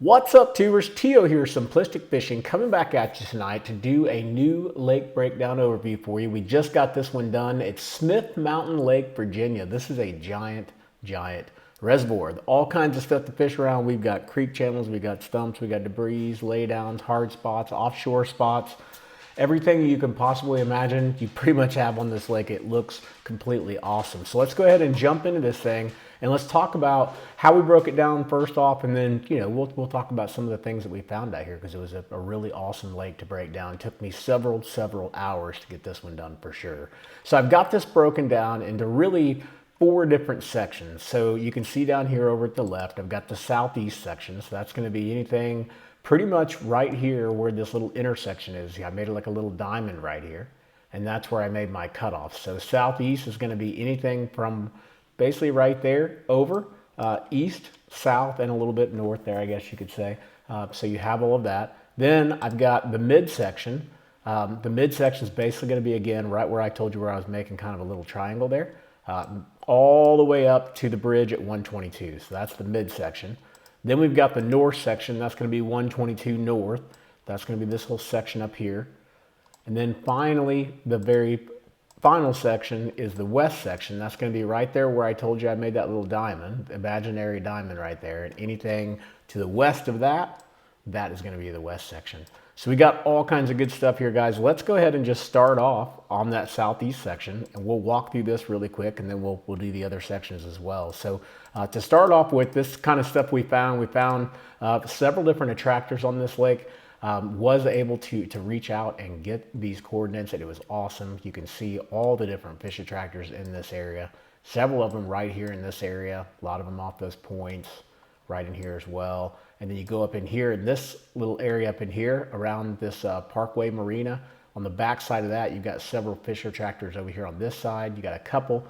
What's up, tubers? Tio here, Simplistic Fishing, coming back at you tonight to do a new lake breakdown overview for you. We just got this one done. It's Smith Mountain Lake, Virginia. This is a giant reservoir. All kinds of stuff to fish around. We've got creek channels, we've got stumps, we've got debris, laydowns, hard spots, offshore spots. Everything you can possibly imagine, you pretty much have on this lake. It looks completely awesome. So let's go ahead and jump into this thing and let's talk about how we broke it down first off, and then we'll talk about some of the things that we found out here, because it was a really awesome lake to break down. It took me several hours to get this one done for sure. So I've got this broken down into really 4 different sections. So you can see down here over at the left, I've got the southeast section. So that's going to be anything pretty much right here where this little intersection is. I made it like a little diamond right here, and that's where I made my cutoff. So southeast is going to be anything from basically right there over east, south, and a little bit north there, I guess you could say. So you have all of that. Then I've got the midsection. The midsection is basically going to be, again, right where I told you where I was making kind of a little triangle there, all the way up to the bridge at 122. So that's the midsection. Then we've got the north section. That's going to be 122 north. That's going to be this whole section up here. And then finally, the very final section is the west section. That's going to be right there where I told you I made that little diamond, imaginary diamond right there. And anything to the west of that, that is going to be the west section. So we got all kinds of good stuff here, guys. Let's go ahead and just start off on that southeast section, and we'll walk through this really quick, and then we'll do the other sections as well. So to start off with, this kind of stuff we found several different attractors on this lake. Was able to reach out and get these coordinates, and it was awesome. You can see all the different fish attractors in this area. Several of them right here in this area, a lot of them off those points right in here as well. And then you go up in here in this little area up in here around this Parkway Marina. On the back side of that, you've got several fish attractors over here on this side. You got a couple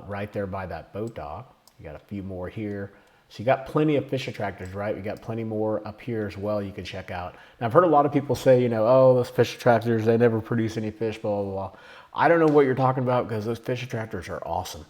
right there by that boat dock. You got a few more here. So you got plenty of fish attractors, right? We got plenty more up here as well you can check out. Now, I've heard a lot of people say, oh, those fish attractors, they never produce any fish, blah, blah, blah. I don't know what you're talking about, because those fish attractors are awesome.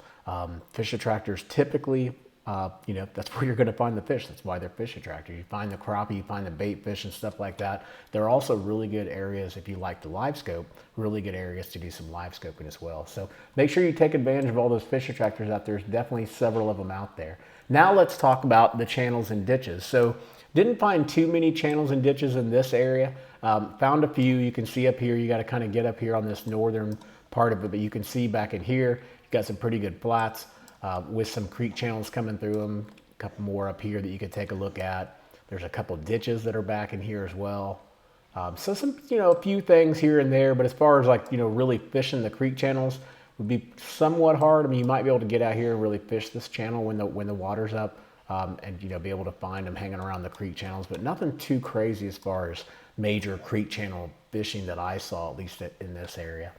Fish attractors typically, that's where you're going to find the fish. That's why they're fish attractors. You find the crappie, you find the bait fish and stuff like that. They're also really good areas, if you like the LiveScope, really good areas to do some live scoping as well. So make sure you take advantage of all those fish attractors out there. There's definitely several of them out there. Now let's talk about the channels and ditches. So didn't find too many channels and ditches in this area. Found a few. You can see up here, you got to kind of get up here on this northern part of it, but you can see back in here, you got some pretty good flats with some creek channels coming through them. A couple more up here that you could take a look at. There's a couple ditches that are back in here as well. So some, a few things here and there, but as far as really fishing the creek channels, would be somewhat hard. I mean, you might be able to get out here and really fish this channel when the water's up, and be able to find them hanging around the creek channels, but nothing too crazy as far as major creek channel fishing that I saw, at least in this area.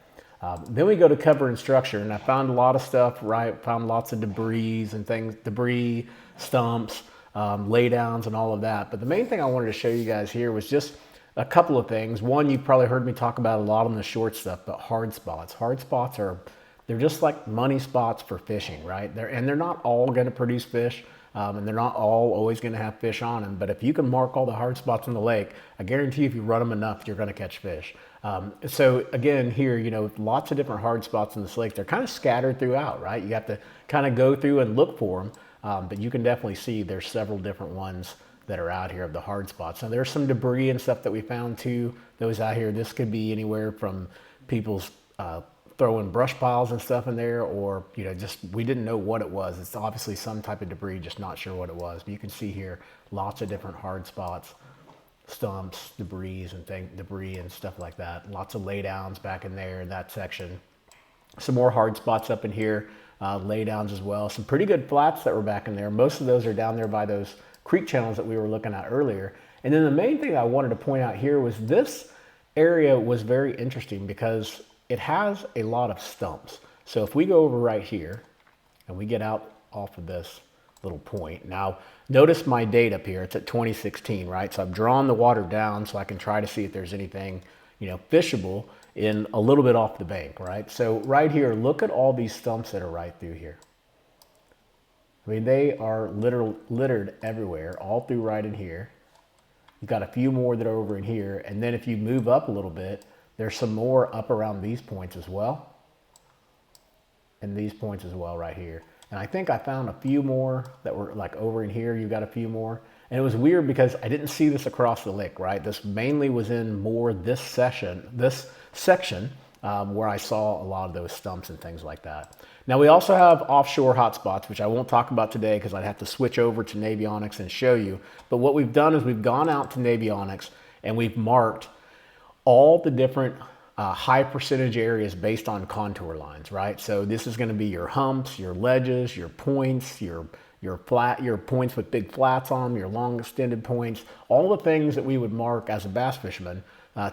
Then we go to cover and structure, and I found a lot of stuff, right? Found lots of debris and things, debris, stumps, laydowns, and all of that. But the main thing I wanted to show you guys here was just a couple of things. One, you've probably heard me talk about a lot on the short stuff, but hard spots. Hard spots they're just like money spots for fishing, right? They're not all going to produce fish, and they're not all always going to have fish on them. But if you can mark all the hard spots in the lake, I guarantee if you run them enough, you're going to catch fish. So again, here, lots of different hard spots in this lake. They're kind of scattered throughout, right? You have to kind of go through and look for them, but you can definitely see there's several different ones that are out here of the hard spots. Now there's some debris and stuff that we found too. Those out here, this could be anywhere from people's throwing brush piles and stuff in there, or just we didn't know what it was. It's obviously some type of debris, just not sure what it was. But you can see here lots of different hard spots, stumps, debris and stuff like that. Lots of laydowns back in there in that section. Some more hard spots up in here, laydowns as well. Some pretty good flats that were back in there. Most of those are down there by those creek channels that we were looking at earlier. And then the main thing I wanted to point out here was this area was very interesting because it has a lot of stumps. So if we go over right here and we get out off of this little point. Now, notice my date up here. It's at 2016, right? So I've drawn the water down so I can try to see if there's anything, fishable in a little bit off the bank, right? So right here, look at all these stumps that are right through here. I mean, they are littered everywhere, all through right in here. You've got a few more that are over in here. And then if you move up a little bit, there's some more up around these points as well. And these points as well right here. And I think I found a few more that were like over in here. You got a few more. And it was weird because I didn't see this across the lake, right? This mainly was in more this section where I saw a lot of those stumps and things like that. Now we also have offshore hotspots, which I won't talk about today because I'd have to switch over to Navionics and show you. But what we've done is we've gone out to Navionics and we've marked all the different high percentage areas based on contour lines, right? So this is going to be your humps, your ledges, your points, your points with big flats on them, your long extended points, all the things that we would mark as a bass fisherman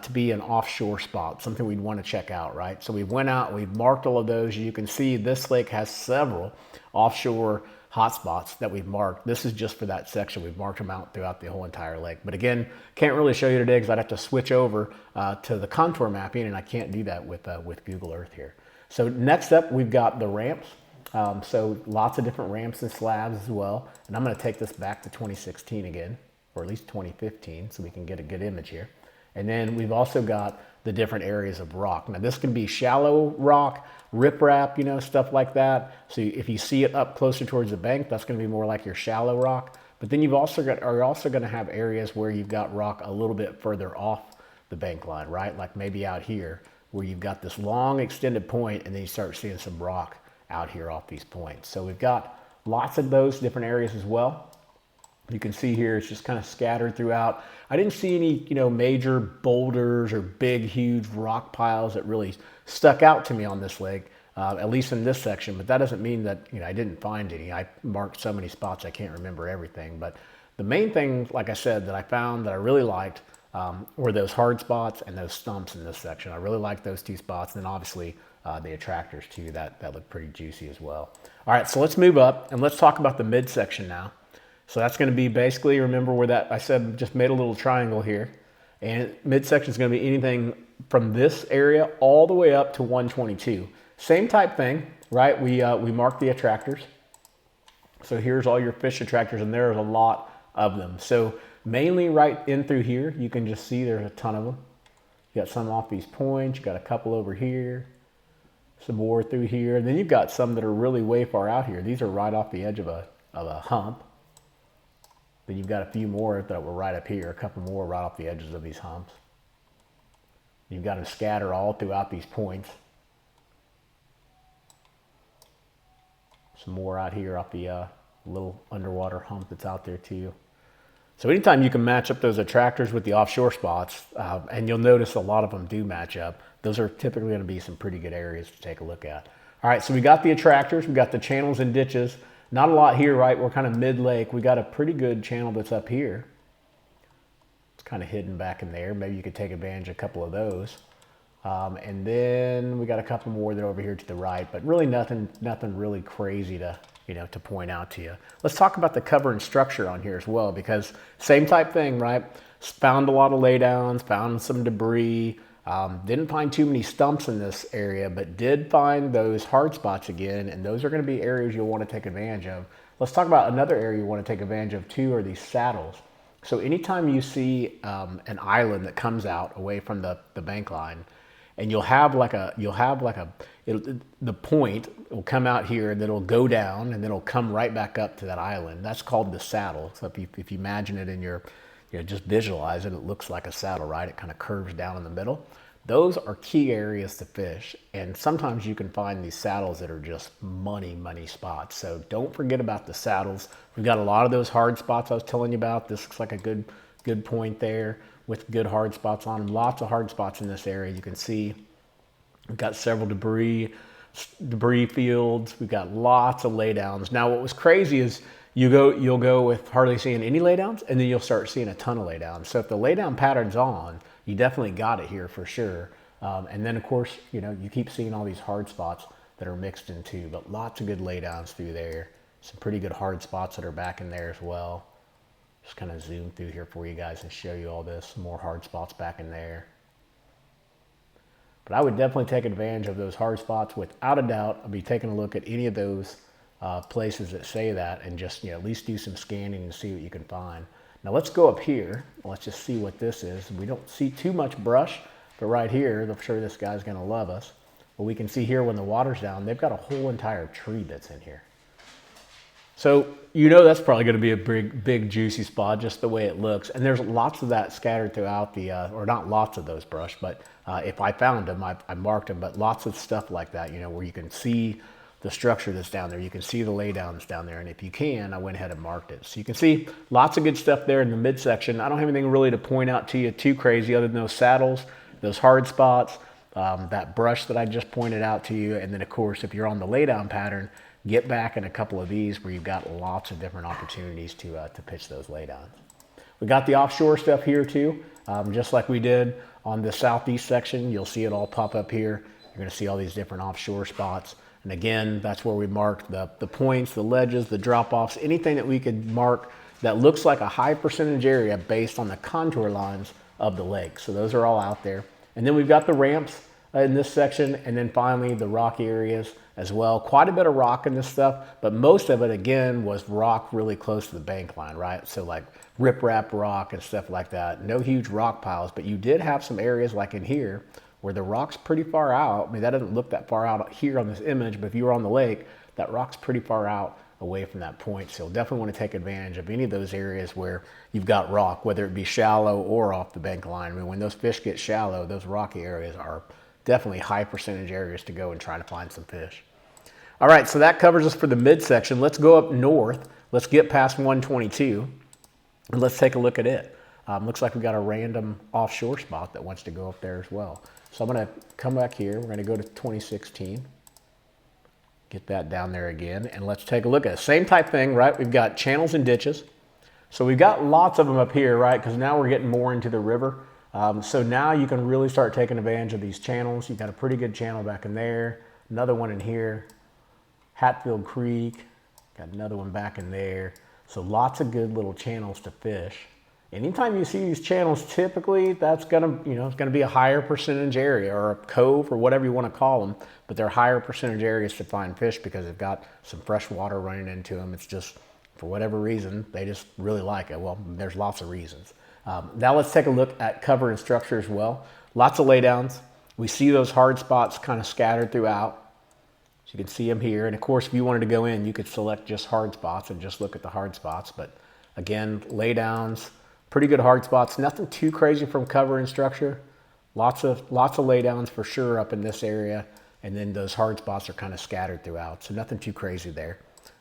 to be an offshore spot, something we'd want to check out, right? So we went out, we've marked all of those. You can see this lake has several offshore hotspots that we've marked. This is just for that section. We've marked them out throughout the whole entire lake. But again, can't really show you today because I'd have to switch over to the contour mapping, and I can't do that with Google Earth here. So next up, we've got the ramps. So lots of different ramps and slabs as well. And I'm going to take this back to 2016 again, or at least 2015, so we can get a good image here. And then we've also got the different areas of rock. Now this can be shallow rock, riprap, you know, stuff like that. So if you see it up closer towards the bank, that's going to be more like your shallow rock. But then you're also going to have areas where you've got rock a little bit further off the bank line, right? Like maybe out here where you've got this long extended point and then you start seeing some rock out here off these points. So we've got lots of those different areas as well. You can see here it's just kind of scattered throughout. I didn't see any, you know, major boulders or big, huge rock piles that really stuck out to me on this lake, at least in this section. But that doesn't mean that, you know, I didn't find any. I marked so many spots I can't remember everything. But the main thing, like I said, that I found that I really liked were those hard spots and those stumps in this section. I really liked those two spots. And then obviously the attractors too, that looked pretty juicy as well. All right, so let's move up and let's talk about the midsection now. So that's going to be basically, remember where that I said just made a little triangle here, and midsection is going to be anything from this area all the way up to 122. Same type thing, right? We marked the attractors. So here's all your fish attractors, and there's a lot of them. So mainly right in through here, you can just see there's a ton of them. You got some off these points, you got a couple over here, some more through here, and then you've got some that are really way far out here. These are right off the edge of a hump. Then you've got a few more that were right up here, a couple more right off the edges of these humps. You've got them scattered all throughout these points. Some more out here off the little underwater hump that's out there too. So anytime you can match up those attractors with the offshore spots, and you'll notice a lot of them do match up, those are typically going to be some pretty good areas to take a look at. All right, so we got the attractors, we got the channels and ditches. Not a lot here, right? We're kind of mid-lake. We got a pretty good channel that's up here. It's kind of hidden back in there. Maybe you could take advantage of a couple of those. And then we got a couple more that are over here to the right, but really nothing really crazy to, you know, to point out to you. Let's talk about the cover and structure on here as well, because same type thing, right? Found a lot of laydowns, found some debris. Didn't find too many stumps in this area, but did find those hard spots again, and those are going to be areas you'll want to take advantage of. Let's talk about another area you want to take advantage of too, are these saddles. So anytime you see an island that comes out away from the bank line, and the point will come out here, and then it'll go down, and then it'll come right back up to that island. That's called the saddle. So if you imagine it in your, you know, just visualize it, it looks like a saddle, right? It kind of curves down in the middle. Those are key areas to fish, and sometimes you can find these saddles that are just money spots. So don't forget about the saddles. We've got a lot of those hard spots I was telling you about. This looks like a good point there with good hard spots on them. Lots of hard spots in this area. You can see we've got several debris fields. We've got lots of laydowns. Now what was crazy is you'll go with hardly seeing any laydowns, and then you'll start seeing a ton of laydowns. So if the laydown pattern's on, you definitely got it here for sure. And then of course, you know, you keep seeing all these hard spots that are mixed in too, but lots of good laydowns through there. Some pretty good hard spots that are back in there as well. Just kind of zoom through here for you guys and show you all this. Some more hard spots back in there. But I would definitely take advantage of those hard spots. Without a doubt, I'll be taking a look at any of those places that say that, and just, you know, at least do some scanning and see what you can find. Now let's go up here. Let's just see what this is. We don't see too much brush, but right here, I'm sure this guy's gonna love us. But we can see here when the water's down, they've got a whole entire tree that's in here. So you know that's probably going to be a big juicy spot just the way it looks. And there's lots of that scattered throughout the, or not lots of those brush, but if I found them, I marked them. But lots of stuff like that, you know, where you can see the structure that's down there. You can see the laydowns down there. And if you can, I went ahead and marked it. So you can see lots of good stuff there in the midsection. I don't have anything really to point out to you too crazy other than those saddles, those hard spots, that brush that I just pointed out to you. And then of course, if you're on the laydown pattern, get back in a couple of these where you've got lots of different opportunities to pitch those laydowns. We got the offshore stuff here too, just like we did on the southeast section. You'll see it all pop up here. You're going to see all these different offshore spots. And again, that's where we marked the points, the ledges, the drop-offs, anything that we could mark that looks like a high percentage area based on the contour lines of the lake. So those are all out there. And then we've got the ramps in this section, and then finally the rocky areas as well. Quite a bit of rock in this stuff, but most of it again was rock really close to the bank line, right? So like riprap rock and stuff like that. No huge rock piles, but you did have some areas like in here where the rock's pretty far out. I mean, that doesn't look that far out here on this image, but if you were on the lake, that rock's pretty far out away from that point. So you'll definitely want to take advantage of any of those areas where you've got rock, whether it be shallow or off the bank line. I mean, when those fish get shallow, those rocky areas are definitely high percentage areas to go and try to find some fish. All right, so that covers us for the midsection. Let's go up north. Let's get past 122, and let's take a look at it. Looks like we got a random offshore spot that wants to go up there as well. So I'm gonna come back here. We're gonna go to 2016. Get that down there again, and let's take a look at it. Same type thing, right? We've got channels and ditches. So we've got lots of them up here, right? Because now we're getting more into the river. So now you can really start taking advantage of these channels. You've got a pretty good channel back in there. Another one in here. Hatfield Creek. Got another one back in there. So lots of good little channels to fish. Anytime you see these channels, typically that's gonna, it's gonna be a higher percentage area or a cove or whatever you want to call them, but they're higher percentage areas to find fish because they've got some fresh water running into them. It's just, for whatever reason, they just really like it. Well, there's lots of reasons. Now let's take a look at cover and structure as well. Lots of laydowns. We see those hard spots kind of scattered throughout. So you can see them here. And of course, if you wanted to go in, you could select just hard spots and just look at the hard spots. But again, laydowns, pretty good hard spots. Nothing too crazy from cover and structure. Lots of laydowns for sure up in this area. And then those hard spots are kind of scattered throughout. So nothing too crazy there.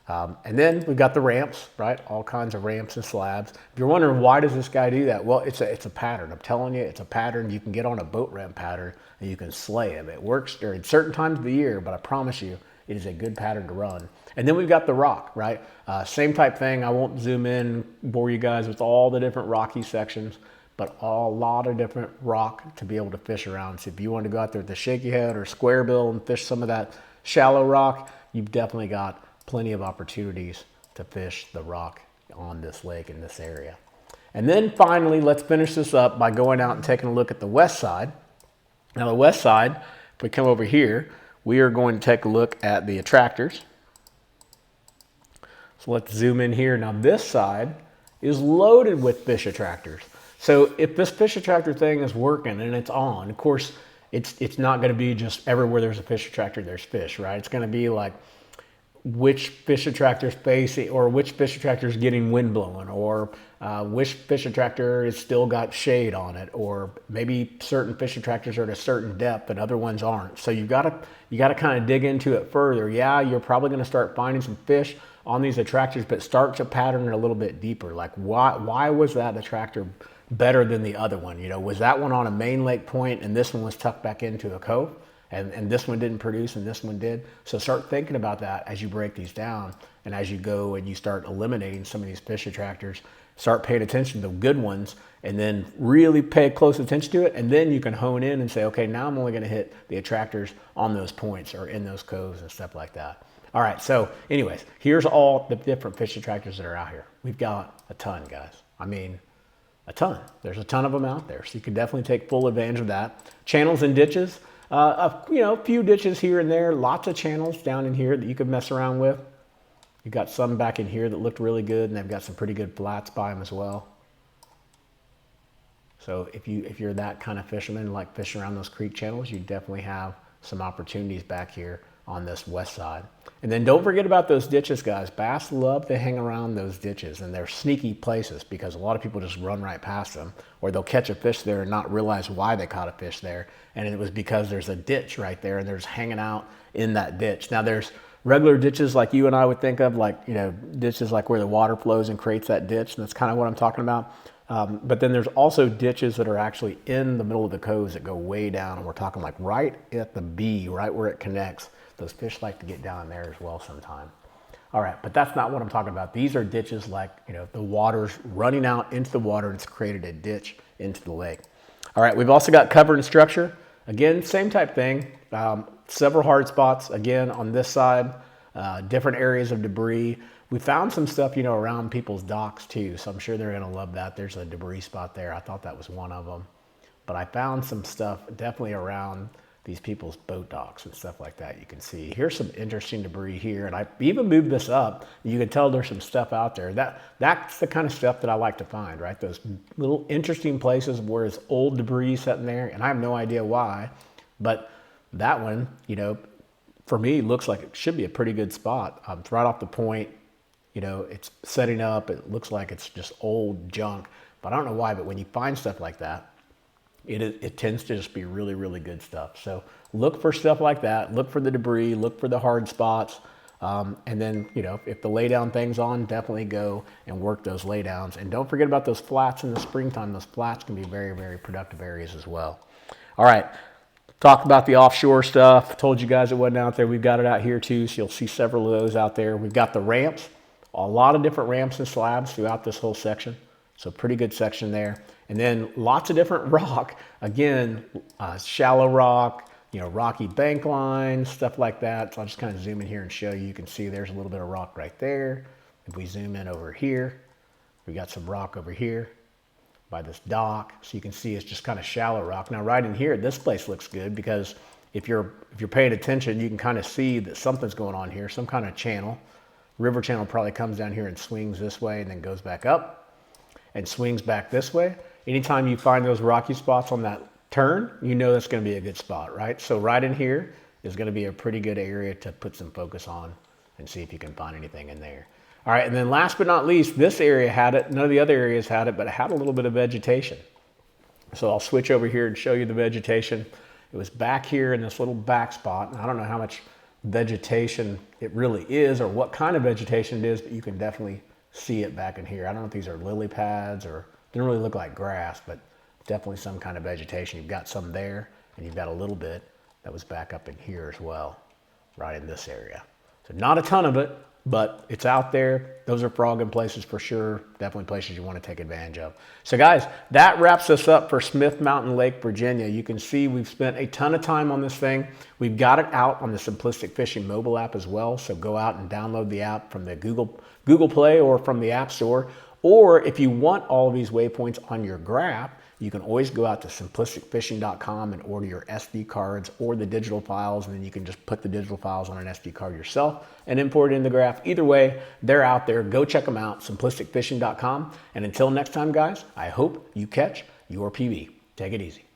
And then we've got the ramps, right? All kinds of ramps and slabs. If you're wondering why does this guy do that? Well, it's a pattern. I'm telling you, it's a pattern. You can get on a boat ramp pattern and you can slay him. It works during certain times of the year, but I promise you, it is a good pattern to run. And then we've got the rock, right? Same type thing. I won't zoom in, bore you guys with all the different rocky sections, but a lot of different rock to be able to fish around. So if you want to go out there with the shaky head or square bill and fish some of that shallow rock, you've definitely got plenty of opportunities to fish the rock on this lake in this area. And then finally, let's finish this up by going out and taking a look at the west side. Now the west side, if we come over here, we are going to take a look at the attractors. So let's zoom in here. Now this side is loaded with fish attractors. So if this fish attractor thing is working and it's on, of course, it's not going to be just everywhere there's a fish attractor, there's fish, right? It's going to be like which fish attractor is facing, or which fish attractor is getting wind blowing, or which fish attractor has still got shade on it, or maybe certain fish attractors are at a certain depth and other ones aren't. So you got to kind of dig into it further. Yeah, you're probably going to start finding some fish on these attractors, but start to pattern it a little bit deeper. Like why was that attractor better than the other one? Was that one on a main lake point and this one was tucked back into a cove? And this one didn't produce and this one did. So start thinking about that as you break these down and as you go and you start eliminating some of these fish attractors. Start paying attention to the good ones and then really pay close attention to it. And then you can hone in and say, okay, now I'm only going to hit the attractors on those points or in those coves and stuff like that. All right, so anyways, here's all the different fish attractors that are out here. We've got a ton, guys. I mean, a ton. There's a ton of them out there. So you can definitely take full advantage of that. Channels and ditches. A few ditches here and there, lots of channels down in here that you could mess around with. You've got some back in here that looked really good, and they've got some pretty good flats by them as well. So if you're that kind of fisherman, like fishing around those creek channels, you definitely have some opportunities back here on this west side. And then don't forget about those ditches, guys. Bass love to hang around those ditches, and they're sneaky places because a lot of people just run right past them, or they'll catch a fish there and not realize why they caught a fish there. And it was because there's a ditch right there and they're just hanging out in that ditch. Now there's regular ditches like you and I would think of, like, you know, ditches like where the water flows and creates that ditch. And that's kind of what I'm talking about. But then there's also ditches that are actually in the middle of the coves that go way down. And we're talking like right at the B, right where it connects. Those fish like to get down there as well sometime. All right, but that's not what I'm talking about. These are ditches like, you know, the water's running out into the water and it's created a ditch into the lake. All right, we've also got cover and structure. Again, same type thing. Several hard spots, again, on this side, different areas of debris. We found some stuff, you know, around people's docks too, so I'm sure they're gonna love that. There's a debris spot there. I thought that was one of them. But I found some stuff definitely around these people's boat docks and stuff like that. You can see here's some interesting debris here, and I even moved this up. You can tell there's some stuff out there. That's the kind of stuff that I like to find, right? Those little interesting places where it's old debris sitting there, and I have no idea why, but that one, you know, for me, looks like it should be a pretty good spot. It's right off the point. You know, it's setting up. It looks like it's just old junk, but I don't know why. But when you find stuff like that, it tends to just be really, really good stuff. So look for stuff like that. Look for the debris. Look for the hard spots. And then, you know, if the laydown thing's on, definitely go and work those laydowns. And don't forget about those flats in the springtime. Those flats can be very, very productive areas as well. All right. Talked about the offshore stuff. Told you guys it wasn't out there. We've got it out here too. So you'll see several of those out there. We've got the ramps. A lot of different ramps and slabs throughout this whole section. So pretty good section there. And then lots of different rock. Again, shallow rock, you know, rocky bank lines, stuff like that. So I'll just kind of zoom in here and show you. You can see there's a little bit of rock right there. If we zoom in over here, we got some rock over here by this dock. So you can see it's just kind of shallow rock. Now right in here, this place looks good because if you're paying attention, you can kind of see that something's going on here, some kind of channel. River channel probably comes down here and swings this way and then goes back up and swings back this way. Anytime you find those rocky spots on that turn, you know that's going to be a good spot, right? So right in here is going to be a pretty good area to put some focus on and see if you can find anything in there. All right, and then last but not least, this area had it. None of the other areas had it, but it had a little bit of vegetation. So I'll switch over here and show you the vegetation. It was back here in this little back spot. And I don't know how much vegetation it really is or what kind of vegetation it is, but you can definitely see it back in here. I don't know if these are lily pads or didn't really look like grass, but definitely some kind of vegetation. You've got some there and you've got a little bit that was back up in here as well, right in this area. So not a ton of it, but it's out there. Those are frogging places for sure. Definitely places you want to take advantage of. So guys, that wraps us up for Smith Mountain Lake, Virginia. You can see we've spent a ton of time on this thing. We've got it out on the Simplistic Fishing mobile app as well. So go out and download the app from the Google Play or from the App Store. Or if you want all of these waypoints on your graph, you can always go out to simplisticfishing.com and order your SD cards or the digital files, and then you can just put the digital files on an SD card yourself and import it in the graph. Either way, they're out there. Go check them out, simplisticfishing.com. And until next time, guys, I hope you catch your PB. Take it easy.